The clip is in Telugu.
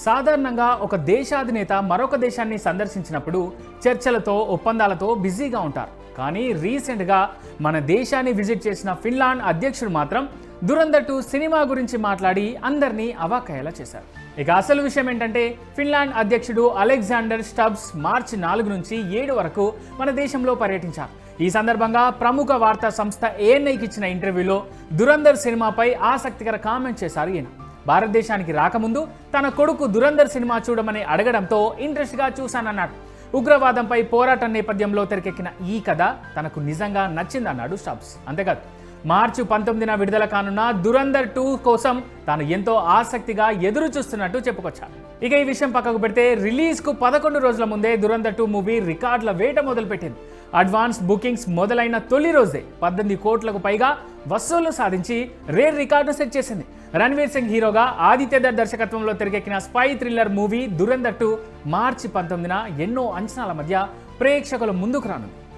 సాధారణంగా ఒక దేశాధినేత మరొక దేశాన్ని సందర్శించినప్పుడు చర్చలతో ఒప్పందాలతో బిజీగా ఉంటారు. కానీ రీసెంట్గా మన దేశాన్ని విజిట్ చేసిన ఫిన్లాండ్ అధ్యక్షుడు మాత్రం దురంధర్ 2 సినిమా గురించి మాట్లాడి అందరినీ అవాక్కయ్యేలా చేశారు. ఇక అసలు విషయం ఏంటంటే ఫిన్లాండ్ అధ్యక్షుడు అలెగ్జాండర్ స్టబ్స్ మార్చి 4 నుంచి 7 వరకు మన దేశంలో పర్యటించారు. ఈ సందర్భంగా ప్రముఖ వార్తా సంస్థ ANIకి ఇచ్చిన ఇంటర్వ్యూలో దురంధర్ సినిమాపై ఆసక్తికర కామెంట్ చేశారు ఈయన. భారతదేశానికి రాకముందు తన కొడుకు దురంధర్ సినిమా చూడమని అడగడంతో ఇంట్రెస్ట్గా చూశానన్నాడు. ఉగ్రవాదంపై పోరాటం నేపథ్యంలో తెరకెక్కిన ఈ కథ తనకు నిజంగా నచ్చిందన్నాడు స్టబ్స్. అంతేకాదు మార్చి 19న విడుదల కానున్న దురంధర్ 2 కోసం తాను ఎంతో ఆసక్తిగా ఎదురు చూస్తున్నట్టు చెప్పుకొచ్చారు. ఇక ఈ విషయం పక్కకు పెడితే రిలీజ్కు 11 రోజుల ముందే దురంధర్ 2 మూవీ రికార్డుల వేట మొదలుపెట్టింది. అడ్వాన్స్ బుకింగ్స్ మొదలైన తొలి రోజే 18 కోట్లకు పైగా వసూళ్లు సాధించి రేర్ రికార్డు సెట్ చేసింది. రణ్వీర్ సింగ్ హీరోగా ఆదిత్య దత్ దర్శకత్వంలో తెరకెక్కిన స్పై థ్రిల్లర్ మూవీ దురంధర్ 2 మార్చి 19న ఎన్నో అంచనాల మధ్య ప్రేక్షకుల ముందుకు రానుంది.